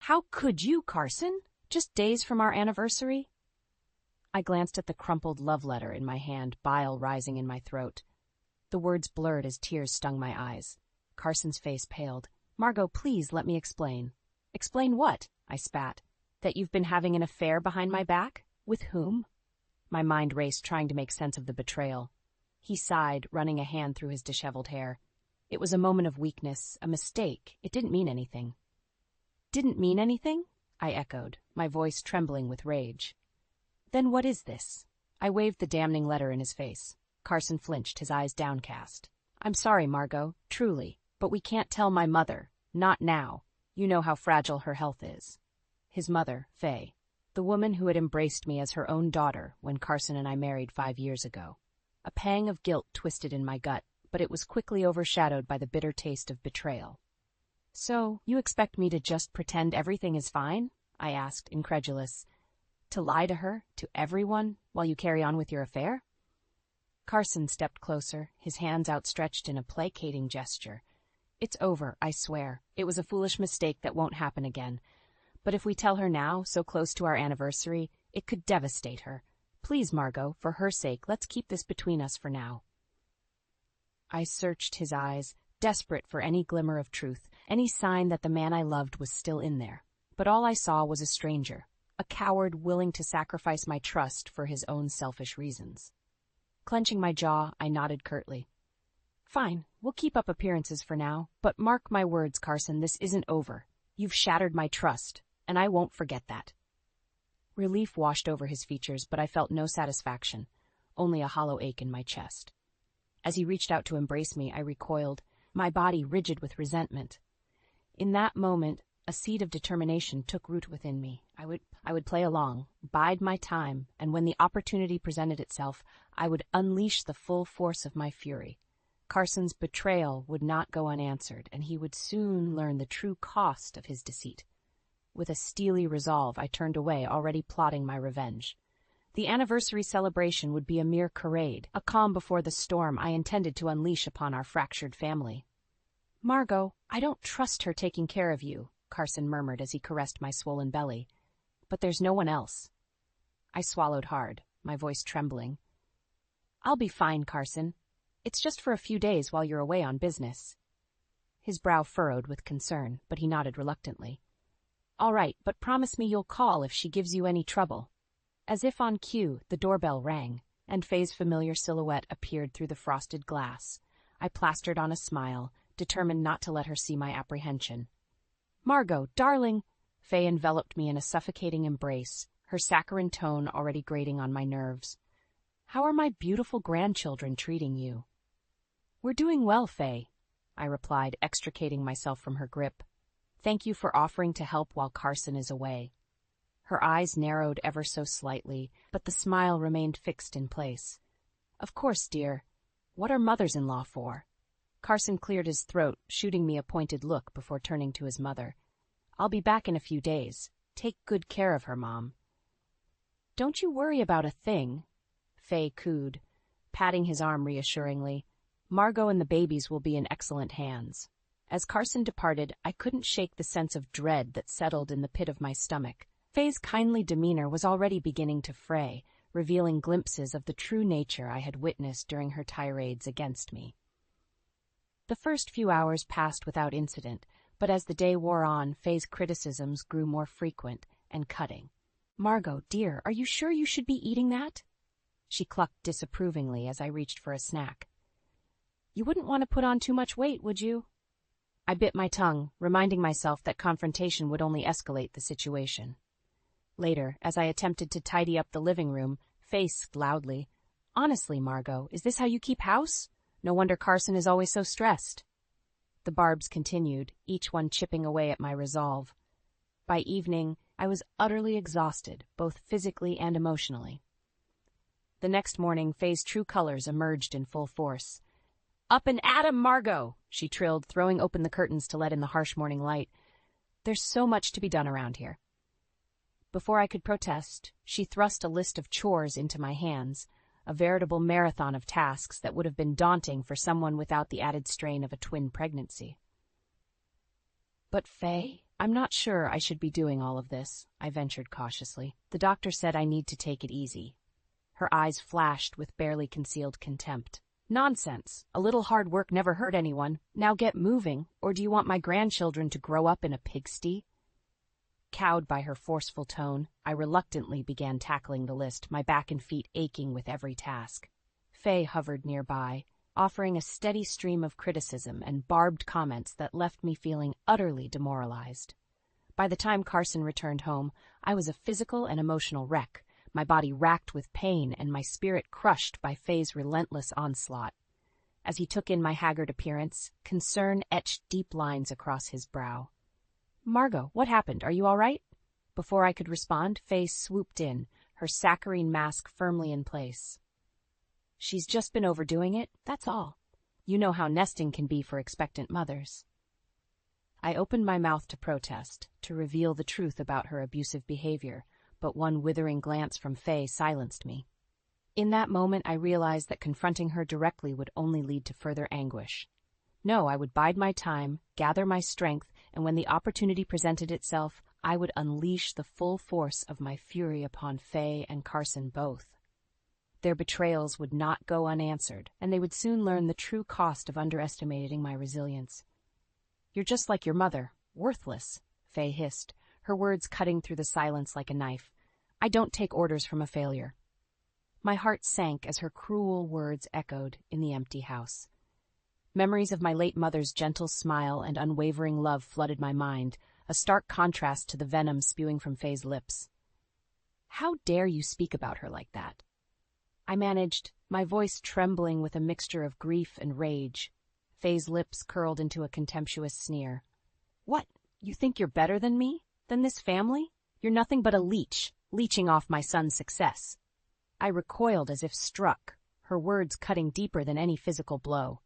How could you, Carson? Just days from our anniversary? I glanced at the crumpled love letter in my hand, bile rising in my throat. The words blurred as tears stung my eyes. Carson's face paled. Margot, please let me explain. Explain what? I spat. That you've been having an affair behind my back? With whom? My mind raced, trying to make sense of the betrayal. He sighed, running a hand through his disheveled hair. It was a moment of weakness, a mistake. It didn't mean anything. Didn't mean anything? I echoed, my voice trembling with rage. Then what is this? I waved the damning letter in his face. Carson flinched, his eyes downcast. I'm sorry, Margot, truly, but we can't tell my mother. Not now. You know how fragile her health is. His mother, Faye, the woman who had embraced me as her own daughter when Carson and I married 5 years ago. A pang of guilt twisted in my gut, but it was quickly overshadowed by the bitter taste of betrayal. So, you expect me to just pretend everything is fine? I asked, incredulous. To lie to her, to everyone, while you carry on with your affair? Carson stepped closer, his hands outstretched in a placating gesture. It's over, I swear. It was a foolish mistake that won't happen again. But if we tell her now, so close to our anniversary, it could devastate her. Please, Margot, for her sake, let's keep this between us for now. I searched his eyes, desperate for any glimmer of truth, any sign that the man I loved was still in there. But all I saw was a stranger, a coward willing to sacrifice my trust for his own selfish reasons. Clenching my jaw, I nodded curtly. Fine, we'll keep up appearances for now, but mark my words, Carson, this isn't over. You've shattered my trust, and I won't forget that. Relief washed over his features, but I felt no satisfaction, only a hollow ache in my chest. As he reached out to embrace me, I recoiled, my body rigid with resentment. In that moment, a seed of determination took root within me. I would play along, bide my time, and when the opportunity presented itself, I would unleash the full force of my fury. Carson's betrayal would not go unanswered, and he would soon learn the true cost of his deceit. With a steely resolve, I turned away, already plotting my revenge. The anniversary celebration would be a mere charade, a calm before the storm I intended to unleash upon our fractured family. Margot, I don't trust her taking care of you, Carson murmured as he caressed my swollen belly. But there's no one else. I swallowed hard, my voice trembling. I'll be fine, Carson. It's just for a few days while you're away on business. His brow furrowed with concern, but he nodded reluctantly. All right, but promise me you'll call if she gives you any trouble. As if on cue, the doorbell rang, and Faye's familiar silhouette appeared through the frosted glass. I plastered on a smile, determined not to let her see my apprehension. Margot, darling! Faye enveloped me in a suffocating embrace, her saccharine tone already grating on my nerves. How are my beautiful grandchildren treating you? We're doing well, Faye, I replied, extricating myself from her grip. Thank you for offering to help while Carson is away. Her eyes narrowed ever so slightly, but the smile remained fixed in place. Of course, dear. What are mothers-in-law for? Carson cleared his throat, shooting me a pointed look before turning to his mother. I'll be back in a few days. Take good care of her, Mom. Don't you worry about a thing, Faye cooed, patting his arm reassuringly. Margot and the babies will be in excellent hands. As Carson departed, I couldn't shake the sense of dread that settled in the pit of my stomach. Faye's kindly demeanor was already beginning to fray, revealing glimpses of the true nature I had witnessed during her tirades against me. The first few hours passed without incident, but as the day wore on, Faye's criticisms grew more frequent and cutting. Margot, dear, are you sure you should be eating that? She clucked disapprovingly as I reached for a snack. You wouldn't want to put on too much weight, would you? I bit my tongue, reminding myself that confrontation would only escalate the situation. Later, as I attempted to tidy up the living room, Faye squeaked loudly. Honestly, Margot, is this how you keep house? No wonder Carson is always so stressed. The barbs continued, each one chipping away at my resolve. By evening, I was utterly exhausted, both physically and emotionally. The next morning, Faye's true colors emerged in full force. Up and at 'em, Margot, she trilled, throwing open the curtains to let in the harsh morning light. There's so much to be done around here. Before I could protest, she thrust a list of chores into my hands, a veritable marathon of tasks that would have been daunting for someone without the added strain of a twin pregnancy. But Faye, I'm not sure I should be doing all of this, I ventured cautiously. The doctor said I need to take it easy. Her eyes flashed with barely concealed contempt. Nonsense. A little hard work never hurt anyone. Now get moving, or do you want my grandchildren to grow up in a pigsty? Cowed by her forceful tone, I reluctantly began tackling the list, my back and feet aching with every task. Faye hovered nearby, offering a steady stream of criticism and barbed comments that left me feeling utterly demoralized. By the time Carson returned home, I was a physical and emotional wreck, my body racked with pain and my spirit crushed by Faye's relentless onslaught. As he took in my haggard appearance, concern etched deep lines across his brow. "Margot, what happened? Are you all right?" Before I could respond, Faye swooped in, her saccharine mask firmly in place. "She's just been overdoing it, that's all. You know how nesting can be for expectant mothers." I opened my mouth to protest, to reveal the truth about her abusive behavior, but one withering glance from Faye silenced me. In that moment, I realized that confronting her directly would only lead to further anguish. No, I would bide my time, gather my strength, and when the opportunity presented itself, I would unleash the full force of my fury upon Faye and Carson both. Their betrayals would not go unanswered, and they would soon learn the true cost of underestimating my resilience. "You're just like your mother, worthless," Faye hissed, her words cutting through the silence like a knife. "I don't take orders from a failure." My heart sank as her cruel words echoed in the empty house. Memories of my late mother's gentle smile and unwavering love flooded my mind, a stark contrast to the venom spewing from Faye's lips. "How dare you speak about her like that?" I managed, my voice trembling with a mixture of grief and rage. Faye's lips curled into a contemptuous sneer. "What? You think you're better than me? Than this family? You're nothing but a leech, leeching off my son's success." I recoiled as if struck, her words cutting deeper than any physical blow.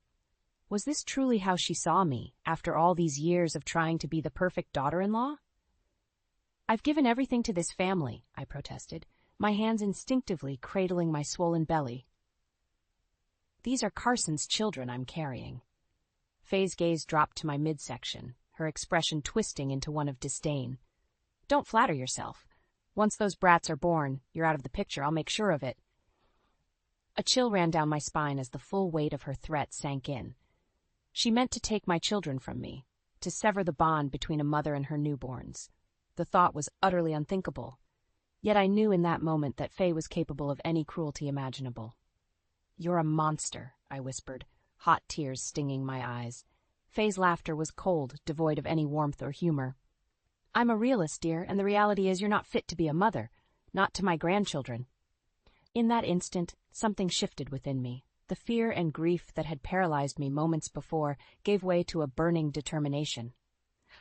Was this truly how she saw me, after all these years of trying to be the perfect daughter-in-law? "I've given everything to this family," I protested, my hands instinctively cradling my swollen belly. "These are Carson's children I'm carrying." Faye's gaze dropped to my midsection, her expression twisting into one of disdain. "Don't flatter yourself. Once those brats are born, you're out of the picture, I'll make sure of it." A chill ran down my spine as the full weight of her threat sank in. She meant to take my children from me, to sever the bond between a mother and her newborns. The thought was utterly unthinkable. Yet I knew in that moment that Faye was capable of any cruelty imaginable. "You're a monster," I whispered, hot tears stinging my eyes. Faye's laughter was cold, devoid of any warmth or humor. "I'm a realist, dear, and the reality is you're not fit to be a mother, not to my grandchildren." In that instant, something shifted within me. The fear and grief that had paralyzed me moments before gave way to a burning determination.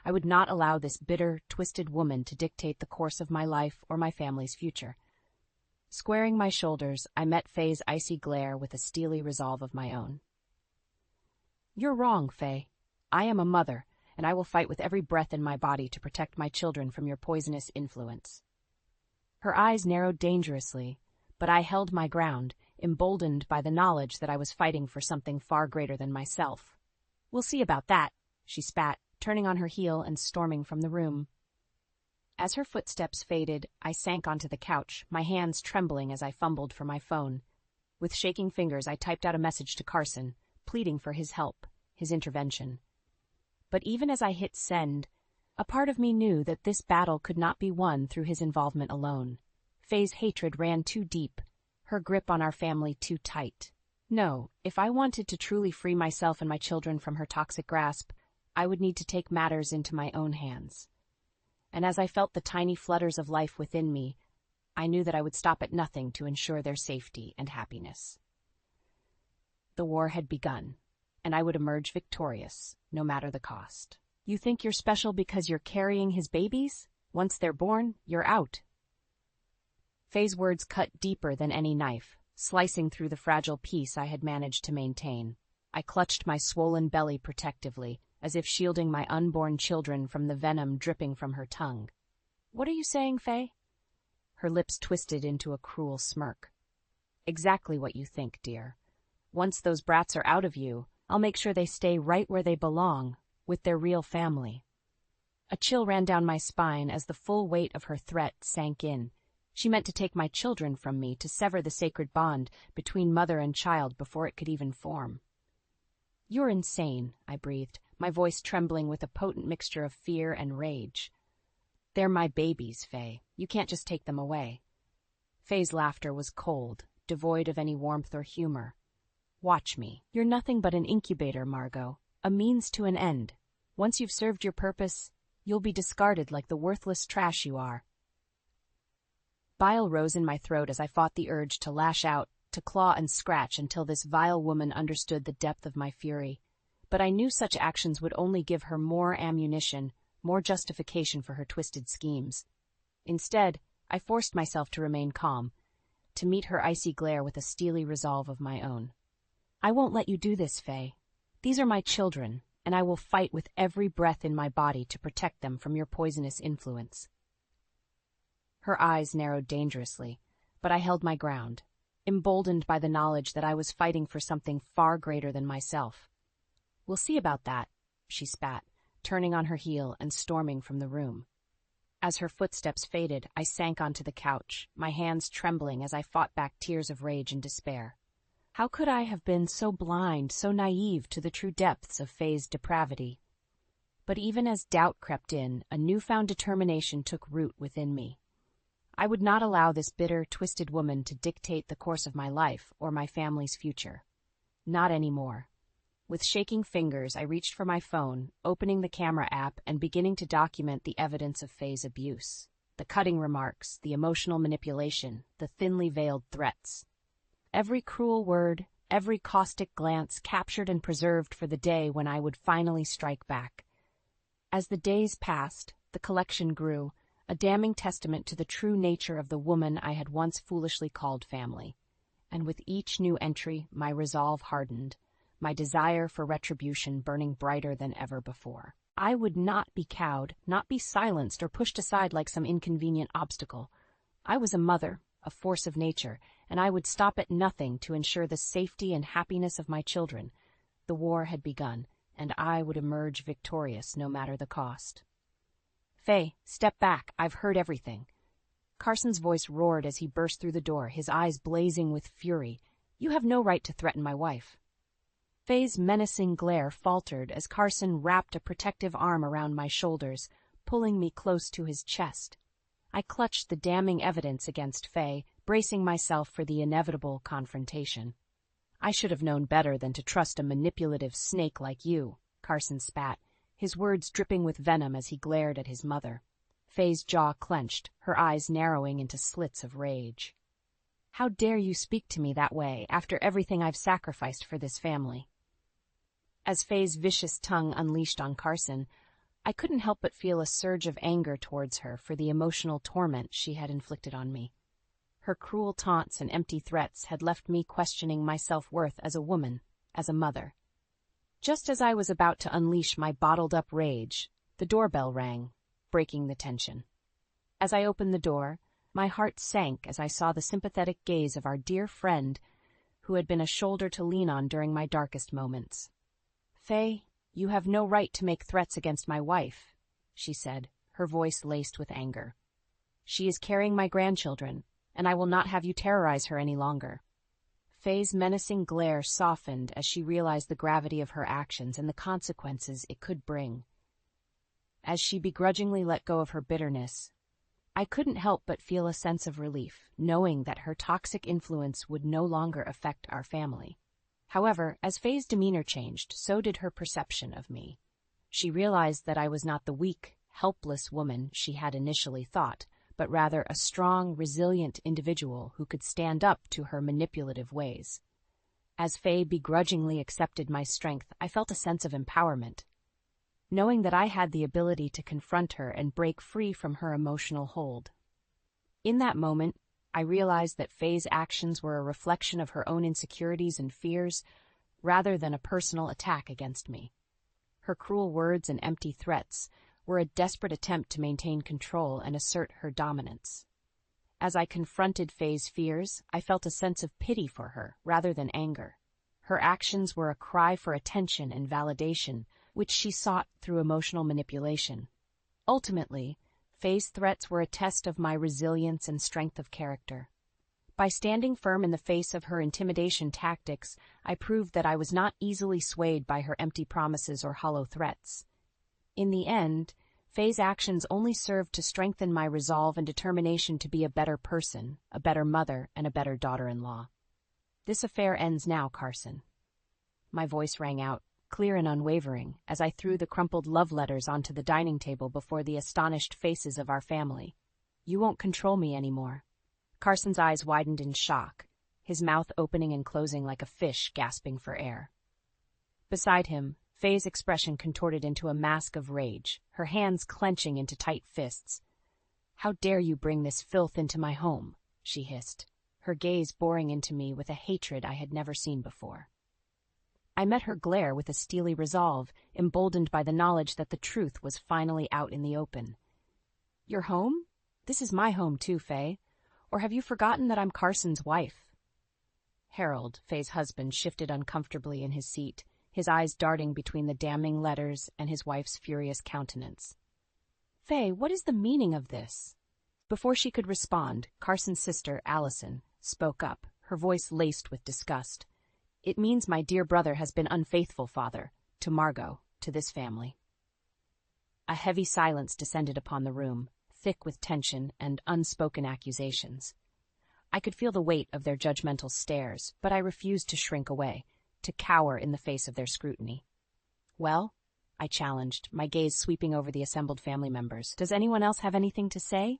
I would not allow this bitter, twisted woman to dictate the course of my life or my family's future. Squaring my shoulders, I met Faye's icy glare with a steely resolve of my own. "You're wrong, Faye. I am a mother, and I will fight with every breath in my body to protect my children from your poisonous influence." Her eyes narrowed dangerously, but I held my ground, emboldened by the knowledge that I was fighting for something far greater than myself. "We'll see about that," she spat, turning on her heel and storming from the room. As her footsteps faded, I sank onto the couch, my hands trembling as I fumbled for my phone. With shaking fingers, I typed out a message to Carson, pleading for his help, his intervention. But even as I hit send, a part of me knew that this battle could not be won through his involvement alone. Faye's hatred ran too deep, her grip on our family too tight. No, if I wanted to truly free myself and my children from her toxic grasp, I would need to take matters into my own hands. And as I felt the tiny flutters of life within me, I knew that I would stop at nothing to ensure their safety and happiness. The war had begun, and I would emerge victorious, no matter the cost. "You think you're special because you're carrying his babies? Once they're born, you're out." Faye's words cut deeper than any knife, slicing through the fragile peace I had managed to maintain. I clutched my swollen belly protectively, as if shielding my unborn children from the venom dripping from her tongue. "What are you saying, Faye?" Her lips twisted into a cruel smirk. "Exactly what you think, dear. Once those brats are out of you, I'll make sure they stay right where they belong, with their real family." A chill ran down my spine as the full weight of her threat sank in. She meant to take my children from me, to sever the sacred bond between mother and child before it could even form. "You're insane," I breathed, my voice trembling with a potent mixture of fear and rage. "They're my babies, Faye. You can't just take them away." Faye's laughter was cold, devoid of any warmth or humor. "Watch me. You're nothing but an incubator, Margot, a means to an end. Once you've served your purpose, you'll be discarded like the worthless trash you are." Bile rose in my throat as I fought the urge to lash out, to claw and scratch until this vile woman understood the depth of my fury. But I knew such actions would only give her more ammunition, more justification for her twisted schemes. Instead, I forced myself to remain calm, to meet her icy glare with a steely resolve of my own. "I won't let you do this, Faye. These are my children, and I will fight with every breath in my body to protect them from your poisonous influence." Her eyes narrowed dangerously, but I held my ground, emboldened by the knowledge that I was fighting for something far greater than myself. "We'll see about that," she spat, turning on her heel and storming from the room. As her footsteps faded, I sank onto the couch, my hands trembling as I fought back tears of rage and despair. How could I have been so blind, so naive to the true depths of Faye's depravity? But even as doubt crept in, a newfound determination took root within me. I would not allow this bitter, twisted woman to dictate the course of my life or my family's future. Not anymore. With shaking fingers, I reached for my phone, opening the camera app and beginning to document the evidence of Faye's abuse. The cutting remarks, the emotional manipulation, the thinly veiled threats. Every cruel word, every caustic glance captured and preserved for the day when I would finally strike back. As the days passed, the collection grew, a damning testament to the true nature of the woman I had once foolishly called family. And with each new entry, my resolve hardened, my desire for retribution burning brighter than ever before. I would not be cowed, not be silenced or pushed aside like some inconvenient obstacle. I was a mother, a force of nature, and I would stop at nothing to ensure the safety and happiness of my children. The war had begun, and I would emerge victorious no matter the cost. "Faye, step back. I've heard everything." Carson's voice roared as he burst through the door, his eyes blazing with fury. "You have no right to threaten my wife." Faye's menacing glare faltered as Carson wrapped a protective arm around my shoulders, pulling me close to his chest. I clutched the damning evidence against Faye, bracing myself for the inevitable confrontation. "I should have known better than to trust a manipulative snake like you," Carson spat, his words dripping with venom as he glared at his mother. Faye's jaw clenched, her eyes narrowing into slits of rage. "How dare you speak to me that way after everything I've sacrificed for this family?" As Faye's vicious tongue unleashed on Carson, I couldn't help but feel a surge of anger towards her for the emotional torment she had inflicted on me. Her cruel taunts and empty threats had left me questioning my self-worth as a woman, as a mother. Just as I was about to unleash my bottled-up rage, the doorbell rang, breaking the tension. As I opened the door, my heart sank as I saw the sympathetic gaze of our dear friend, who had been a shoulder to lean on during my darkest moments. "Faye, you have no right to make threats against my wife," she said, her voice laced with anger. "She is carrying my grandchildren, and I will not have you terrorize her any longer." Faye's menacing glare softened as she realized the gravity of her actions and the consequences it could bring. As she begrudgingly let go of her bitterness, I couldn't help but feel a sense of relief, knowing that her toxic influence would no longer affect our family. However, as Faye's demeanor changed, so did her perception of me. She realized that I was not the weak, helpless woman she had initially thought, but rather a strong, resilient individual who could stand up to her manipulative ways. As Faye begrudgingly accepted my strength, I felt a sense of empowerment, knowing that I had the ability to confront her and break free from her emotional hold. In that moment, I realized that Faye's actions were a reflection of her own insecurities and fears, rather than a personal attack against me. Her cruel words and empty threats were a desperate attempt to maintain control and assert her dominance. As I confronted Faye's fears, I felt a sense of pity for her, rather than anger. Her actions were a cry for attention and validation, which she sought through emotional manipulation. Ultimately, Faye's threats were a test of my resilience and strength of character. By standing firm in the face of her intimidation tactics, I proved that I was not easily swayed by her empty promises or hollow threats. In the end, Faye's actions only served to strengthen my resolve and determination to be a better person, a better mother, and a better daughter-in-law. This affair ends now, Carson. My voice rang out, clear and unwavering, as I threw the crumpled love letters onto the dining table before the astonished faces of our family. You won't control me anymore. Carson's eyes widened in shock, his mouth opening and closing like a fish gasping for air. Beside him, Faye's expression contorted into a mask of rage, her hands clenching into tight fists. "How dare you bring this filth into my home?" she hissed, her gaze boring into me with a hatred I had never seen before. I met her glare with a steely resolve, emboldened by the knowledge that the truth was finally out in the open. "Your home? This is my home too, Faye. Or have you forgotten that I'm Carson's wife?" Harold, Faye's husband, shifted uncomfortably in his seat, his eyes darting between the damning letters and his wife's furious countenance. "Faye, what is the meaning of this?" Before she could respond, Carson's sister, Allison, spoke up, her voice laced with disgust. "It means my dear brother has been unfaithful, father, to Margot, to this family." A heavy silence descended upon the room, thick with tension and unspoken accusations. I could feel the weight of their judgmental stares, but I refused to shrink away, to cower in the face of their scrutiny. "Well," I challenged, my gaze sweeping over the assembled family members, "does anyone else have anything to say?"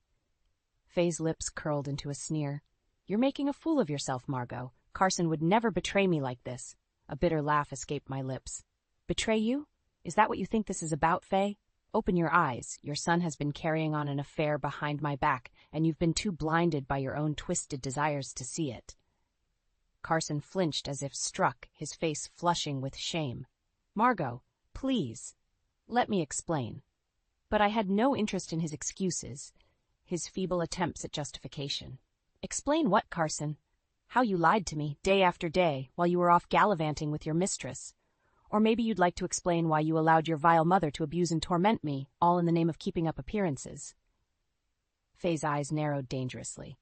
Faye's lips curled into a sneer. "You're making a fool of yourself, Margot. Carson would never betray me like this." A bitter laugh escaped my lips. "Betray you? Is that what you think this is about, Faye? Open your eyes. Your son has been carrying on an affair behind my back, and you've been too blinded by your own twisted desires to see it." Carson flinched as if struck, his face flushing with shame. "Margot, please, let me explain." But I had no interest in his excuses, his feeble attempts at justification. "Explain what, Carson? How you lied to me, day after day, while you were off gallivanting with your mistress. Or maybe you'd like to explain why you allowed your vile mother to abuse and torment me, all in the name of keeping up appearances." Faye's eyes narrowed dangerously.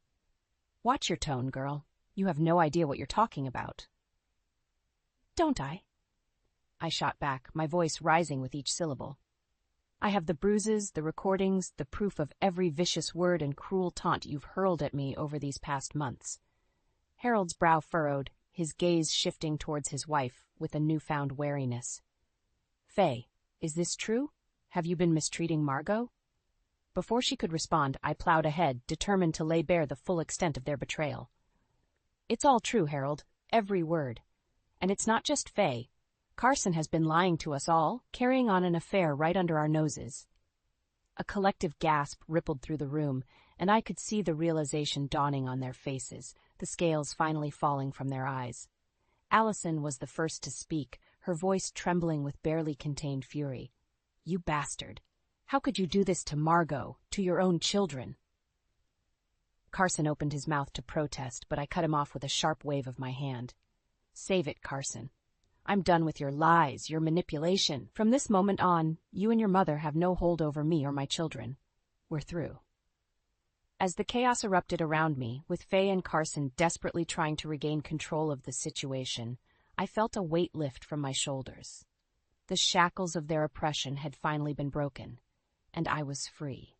"Watch your tone, girl. You have no idea what you're talking about." "Don't I?" I shot back, my voice rising with each syllable. "I have the bruises, the recordings, the proof of every vicious word and cruel taunt you've hurled at me over these past months." Harold's brow furrowed, his gaze shifting towards his wife with a newfound wariness. "Faye, is this true? Have you been mistreating Margot?" Before she could respond, I plowed ahead, determined to lay bare the full extent of their betrayal. "It's all true, Harold, every word. And it's not just Faye. Carson has been lying to us all, carrying on an affair right under our noses." A collective gasp rippled through the room, and I could see the realization dawning on their faces, the scales finally falling from their eyes. Allison was the first to speak, her voice trembling with barely contained fury. "You bastard! How could you do this to Margot, to your own children?" Carson opened his mouth to protest, but I cut him off with a sharp wave of my hand. "Save it, Carson. I'm done with your lies, your manipulation. From this moment on, you and your mother have no hold over me or my children. We're through." As the chaos erupted around me, with Faye and Carson desperately trying to regain control of the situation, I felt a weight lift from my shoulders. The shackles of their oppression had finally been broken, and I was free.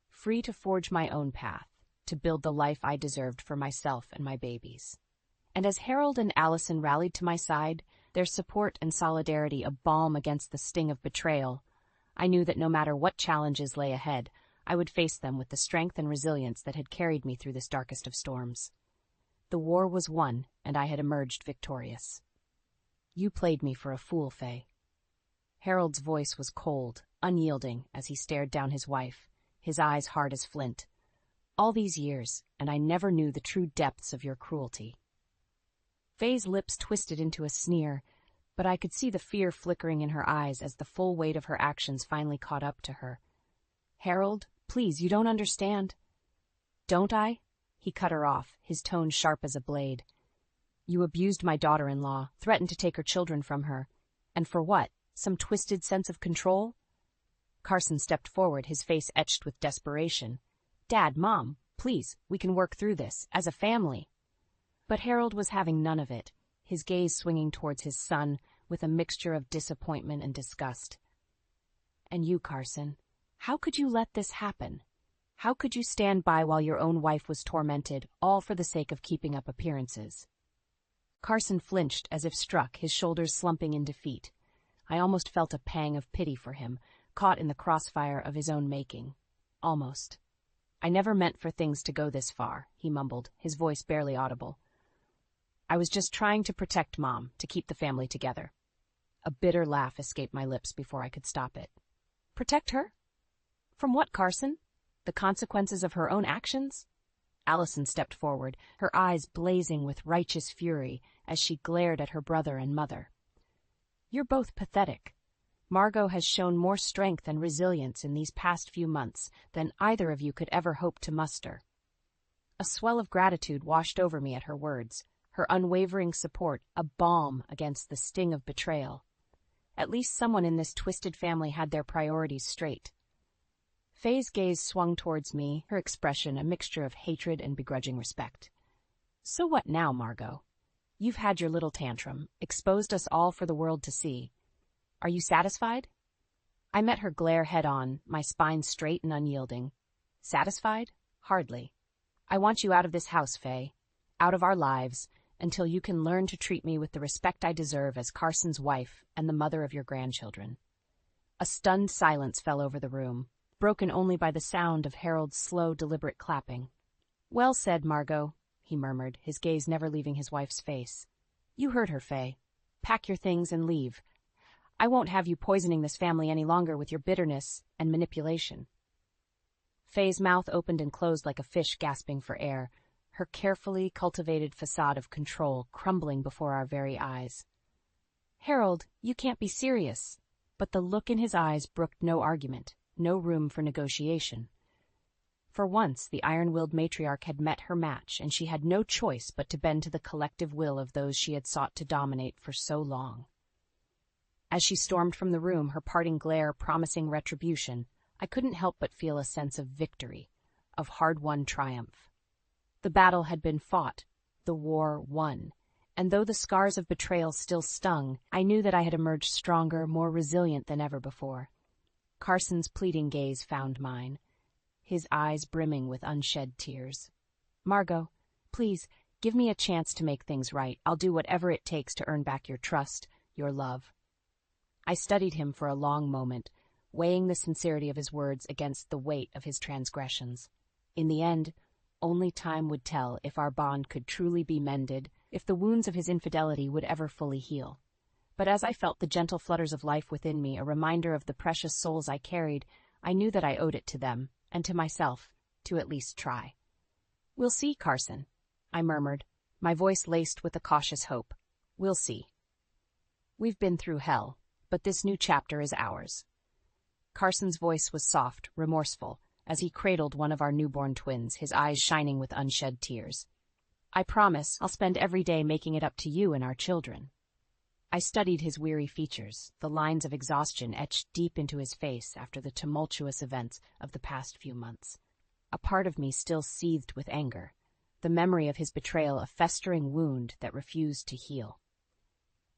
Free to forge my own path, to build the life I deserved for myself and my babies. And as Harold and Allison rallied to my side, their support and solidarity a balm against the sting of betrayal, I knew that no matter what challenges lay ahead, I would face them with the strength and resilience that had carried me through this darkest of storms. The war was won, and I had emerged victorious. "You played me for a fool, Faye." Harold's voice was cold, unyielding, as he stared down his wife, his eyes hard as flint. "All these years, and I never knew the true depths of your cruelty." Faye's lips twisted into a sneer, but I could see the fear flickering in her eyes as the full weight of her actions finally caught up to her. "Harold, please, you don't understand." "Don't I?" He cut her off, his tone sharp as a blade. "You abused my daughter-in-law, threatened to take her children from her. And for what? Some twisted sense of control?" Carson stepped forward, his face etched with desperation. "Dad, Mom, please, we can work through this, as a family." But Harold was having none of it, his gaze swinging towards his son with a mixture of disappointment and disgust. "And you, Carson, how could you let this happen? How could you stand by while your own wife was tormented, all for the sake of keeping up appearances?" Carson flinched as if struck, his shoulders slumping in defeat. I almost felt a pang of pity for him, caught in the crossfire of his own making. Almost. "I never meant for things to go this far," he mumbled, his voice barely audible. "I was just trying to protect Mom, to keep the family together." A bitter laugh escaped my lips before I could stop it. "Protect her? From what, Carson? The consequences of her own actions?" Allison stepped forward, her eyes blazing with righteous fury as she glared at her brother and mother. "You're both pathetic. Margot has shown more strength and resilience in these past few months than either of you could ever hope to muster." A swell of gratitude washed over me at her words, her unwavering support a balm against the sting of betrayal. At least someone in this twisted family had their priorities straight. Faye's gaze swung towards me, her expression a mixture of hatred and begrudging respect. "So what now, Margot? You've had your little tantrum, exposed us all for the world to see. Are you satisfied?" I met her glare head-on, my spine straight and unyielding. "Satisfied? Hardly. I want you out of this house, Faye, out of our lives, until you can learn to treat me with the respect I deserve as Carson's wife and the mother of your grandchildren." A stunned silence fell over the room, broken only by the sound of Harold's slow, deliberate clapping. "Well said, Margot," he murmured, his gaze never leaving his wife's face. "You heard her, Faye. Pack your things and leave. I won't have you poisoning this family any longer with your bitterness and manipulation." Faye's mouth opened and closed like a fish gasping for air, her carefully cultivated facade of control crumbling before our very eyes. "Harold, you can't be serious." But the look in his eyes brooked no argument, no room for negotiation. For once, the iron-willed matriarch had met her match, and she had no choice but to bend to the collective will of those she had sought to dominate for so long. As she stormed from the room, her parting glare promising retribution, I couldn't help but feel a sense of victory, of hard-won triumph. The battle had been fought, the war won, and though the scars of betrayal still stung, I knew that I had emerged stronger, more resilient than ever before. Carson's pleading gaze found mine, his eyes brimming with unshed tears. "Margot, please, give me a chance to make things right. I'll do whatever it takes to earn back your trust, your love." I studied him for a long moment, weighing the sincerity of his words against the weight of his transgressions. In the end, only time would tell if our bond could truly be mended, if the wounds of his infidelity would ever fully heal. But as I felt the gentle flutters of life within me, a reminder of the precious souls I carried, I knew that I owed it to them, and to myself, to at least try. "We'll see, Carson," I murmured, my voice laced with a cautious hope. "We'll see. We've been through hell, but this new chapter is ours." Carson's voice was soft, remorseful, as he cradled one of our newborn twins, his eyes shining with unshed tears. "I promise I'll spend every day making it up to you and our children." I studied his weary features, the lines of exhaustion etched deep into his face after the tumultuous events of the past few months. A part of me still seethed with anger, the memory of his betrayal a festering wound that refused to heal.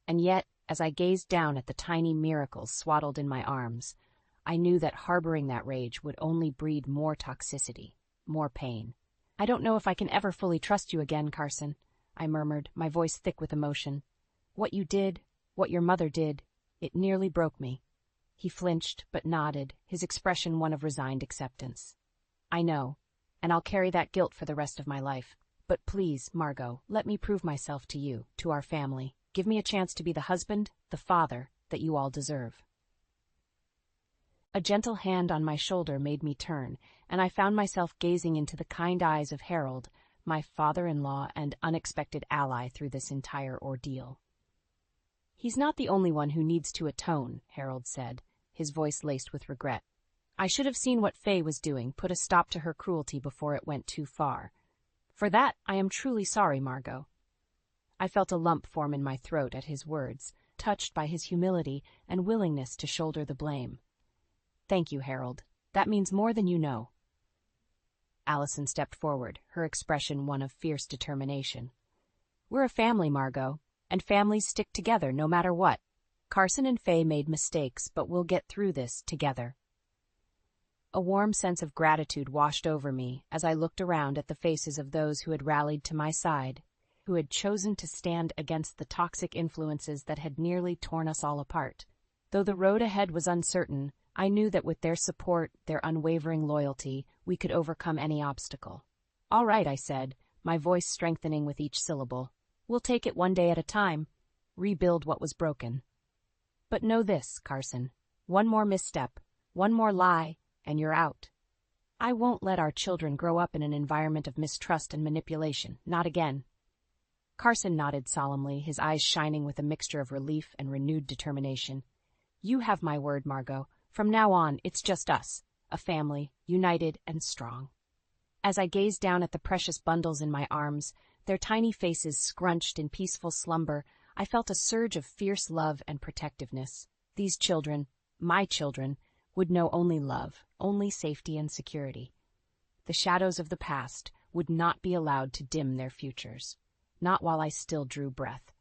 And yet, as I gazed down at the tiny miracles swaddled in my arms, I knew that harboring that rage would only breed more toxicity, more pain. "I don't know if I can ever fully trust you again, Carson," I murmured, my voice thick with emotion. "What you did, what your mother did, it nearly broke me." He flinched, but nodded, his expression one of resigned acceptance. "I know, and I'll carry that guilt for the rest of my life. But please, Margot, let me prove myself to you, to our family. Give me a chance to be the husband, the father, that you all deserve." A gentle hand on my shoulder made me turn, and I found myself gazing into the kind eyes of Harold, my father-in-law and unexpected ally through this entire ordeal. "He's not the only one who needs to atone," Harold said, his voice laced with regret. "I should have seen what Faye was doing, put a stop to her cruelty before it went too far. For that, I am truly sorry, Margot." I felt a lump form in my throat at his words, touched by his humility and willingness to shoulder the blame. Thank you, Harold. That means more than you know. Allison stepped forward, her expression one of fierce determination. We're a family, Margot, and families stick together no matter what. Carson and Faye made mistakes, but we'll get through this together. A warm sense of gratitude washed over me as I looked around at the faces of those who had rallied to my side, who had chosen to stand against the toxic influences that had nearly torn us all apart. Though the road ahead was uncertain, I knew that with their support, their unwavering loyalty, we could overcome any obstacle. All right, I said, my voice strengthening with each syllable. We'll take it one day at a time, rebuild what was broken. But know this, Carson. One more misstep, one more lie, and you're out. I won't let our children grow up in an environment of mistrust and manipulation, not again. Carson nodded solemnly, his eyes shining with a mixture of relief and renewed determination. You have my word, Margot. From now on, it's just us, a family, united and strong. As I gazed down at the precious bundles in my arms, their tiny faces scrunched in peaceful slumber, I felt a surge of fierce love and protectiveness. These children, my children, would know only love, only safety and security. The shadows of the past would not be allowed to dim their futures, not while I still drew breath.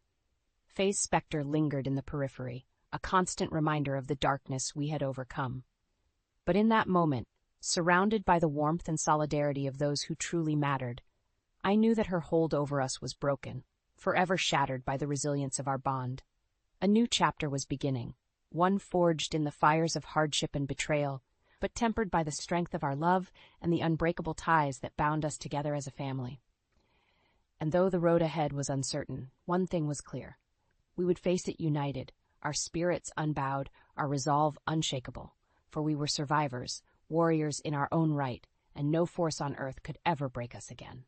Faye's specter lingered in the periphery, a constant reminder of the darkness we had overcome. But in that moment, surrounded by the warmth and solidarity of those who truly mattered, I knew that her hold over us was broken, forever shattered by the resilience of our bond. A new chapter was beginning, one forged in the fires of hardship and betrayal, but tempered by the strength of our love and the unbreakable ties that bound us together as a family. And though the road ahead was uncertain, one thing was clear. We would face it united, our spirits unbowed, our resolve unshakable, for we were survivors, warriors in our own right, and no force on earth could ever break us again.